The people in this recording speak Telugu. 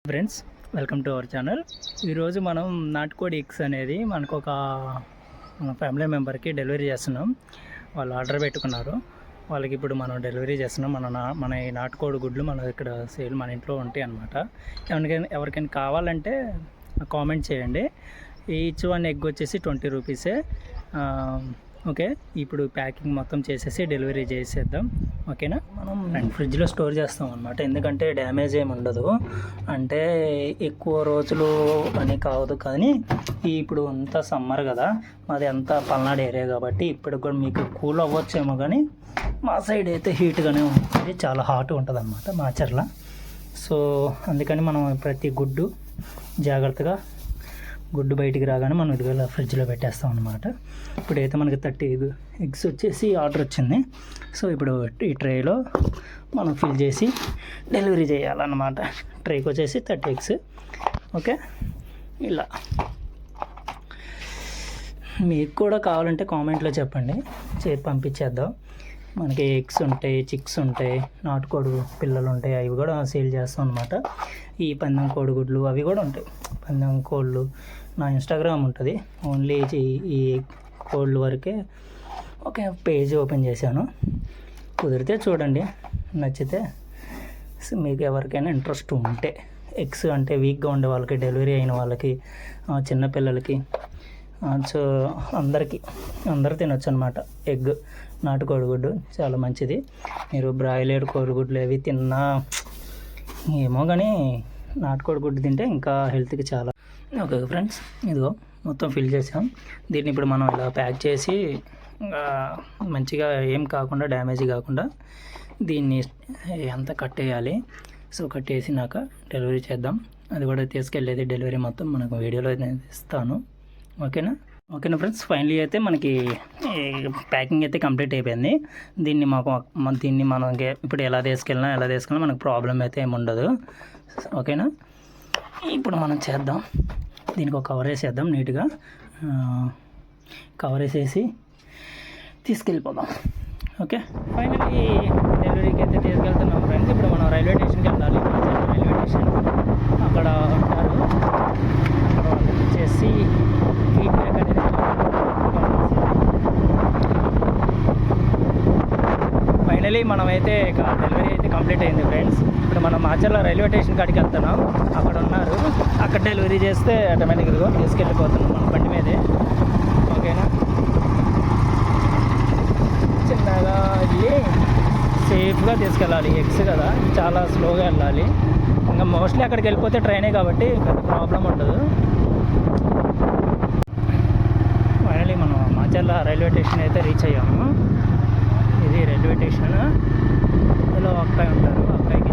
Friends, welcome to our channel. ఈరోజు మనం నాటుకోడి ఎగ్స్ అనేది మనకు మన ఫ్యామిలీ మెంబర్కి డెలివరీ చేస్తున్నాం. వాళ్ళు ఆర్డర్ పెట్టుకున్నారు. వాళ్ళకి ఇప్పుడు మనం డెలివరీ చేస్తున్నాం. మన ఈ నాటుకోడి గుడ్లు మన ఇక్కడ సేల్ మన ఇంట్లో ఉంటాయి అన్నమాట. ఎవరికైనా కావాలంటే కామెంట్ చేయండి. ఈచ్ వన్ ఎగ్ వచ్చేసి 20 రూపీసే. ఓకే, ఇప్పుడు ప్యాకింగ్ మొత్తం చేసేసి డెలివరీ చేసేద్దాం. ఓకేనా? మనం ఫ్రిడ్జ్లో స్టోర్ చేస్తాం అనమాట. ఎందుకంటే డ్యామేజ్ ఏమి ఉండదు, అంటే ఎక్కువ రోజులు అని కావదు. కానీ ఇప్పుడు అంతా సమ్మర్ కదా, మాది అంతా పల్నాడు ఏరియా కాబట్టి ఇప్పుడు కూడా మీకు కూల్ అవ్వచ్చేమో, కానీ మా సైడ్ అయితే హీట్గానే ఉంటుంది, చాలా హాట్ ఉంటుంది అనమాట మాచర్ల. సో అందుకని మనం ప్రతి గుడ్డు జాగ్రత్తగా గుడ్డు బయటికి రాగానే మనం ఇదిగో ఫ్రిడ్జ్లో పెట్టేస్తాం అనమాట. ఇప్పుడైతే మనకి 30 ఎగ్స్ వచ్చేసి ఆర్డర్ వచ్చింది. సో ఇప్పుడు ఈ ట్రేలో మనం ఫిల్ చేసి డెలివరీ చేయాలన్నమాట. ట్రేకి వచ్చేసి 30 ఎగ్స్. ఓకే, ఇలా మీకు కూడా కావాలంటే కామెంట్లో చెప్పండి, పంపించేద్దాం. మనకి ఎగ్స్ ఉంటాయి, చిక్స్ ఉంటాయి, నాటుకోడి పిల్లలు ఉంటాయి, అవి కూడా సేల్ చేస్తాం అనమాట. ఈ పందెం కోడిగుడ్లు అవి కూడా ఉంటాయి. పందెం కోళ్ళు నా ఇన్స్టాగ్రామ్ ఉంటుంది, ఓన్లీ ఈ కోళ్ళు వరకే ఒక పేజ్ ఓపెన్ చేశాను. కుదిరితే చూడండి, నచ్చితే మీకు ఎవరికైనా ఇంట్రెస్ట్ ఉంటే ఎగ్స్ అంటే వీక్గా ఉండే వాళ్ళకి, డెలివరీ అయిన వాళ్ళకి, చిన్నపిల్లలకి, సో అందరు తినొచ్చు అనమాట. ఎగ్ నాటుకోడిగుడ్డు చాలా మంచిది. మీరు బ్రాయిలర్ కోడిగుడ్లు అవి తిన్నా ఏమో, కానీ నాటుకోడిగుడ్డు తింటే ఇంకా హెల్త్కి చాలా. ఓకే ఫ్రెండ్స్, ఇదిగో మొత్తం ఫిల్ చేసాం. దీన్ని ఇప్పుడు మనం ఇలా ప్యాక్ చేసి మంచిగా ఏం కాకుండా, డ్యామేజ్ కాకుండా దీన్ని అంతా కట్టేయాలి. సో కట్టేసినాక డెలివరీ చేద్దాం. అది కూడా తీసుకెళ్ళేది డెలివరీ మొత్తం మనకు వీడియోలో ఇస్తాను. ఓకేనా ఫ్రెండ్స్, ఫైనలీ అయితే మనకి ప్యాకింగ్ అయితే కంప్లీట్ అయిపోయింది. దీన్ని మనం ఇప్పుడు ఎలా తీసుకెళ్ళినా మనకు ప్రాబ్లం అయితే ఏమి ఉండదు. ఓకేనా? ఇప్పుడు మనం చేద్దాం. దీనికి ఒక కవర్ వేసేద్దాం, నీట్గా కవర్ వేసేసి తీసుకెళ్ళిపోదాం. ఓకే, ఫైనలీ డెలివరీకి అయితే తీసుకెళ్తున్నాం ఫ్రెండ్స్. ఇప్పుడు మనం రైల్వే స్టేషన్కి వెళ్ళాలి. రైల్వే స్టేషన్ అక్కడ ఉంటారు, అక్కడ వాళ్ళకి వచ్చేసి ఫీడ్బ్యాక్ అనేది ఫైనలీ మనమైతే డెలివరీ అయితే కంప్లీట్ అయింది ఫ్రెండ్స్. ఇప్పుడు మనం మాచర్ల రైల్వే స్టేషన్ కాడికి వెళ్తున్నాం. అక్కడ ఉన్నారు, అక్కడ డెలివరీ చేస్తే ఆటోమేటిక్గా తీసుకెళ్ళిపోతున్నాం మన బండి మీదే. ఓకేనా? చిన్నగా వెళ్ళి సేఫ్గా తీసుకెళ్ళాలి. ఎగ్స్ కదా, చాలా స్లోగా వెళ్ళాలి. ఇంకా మోస్ట్లీ అక్కడికి వెళ్ళిపోతే ట్రైనే కాబట్టి పెద్ద ప్రాబ్లం ఉండదు. ఫైనలీ మనం మాచర్ల రైల్వే స్టేషన్ అయితే రీచ్ అయ్యాము. ఇది రైల్వే స్టేషన్. ఇందులో అక్కాయి ఉంటారు, అక్కాయికి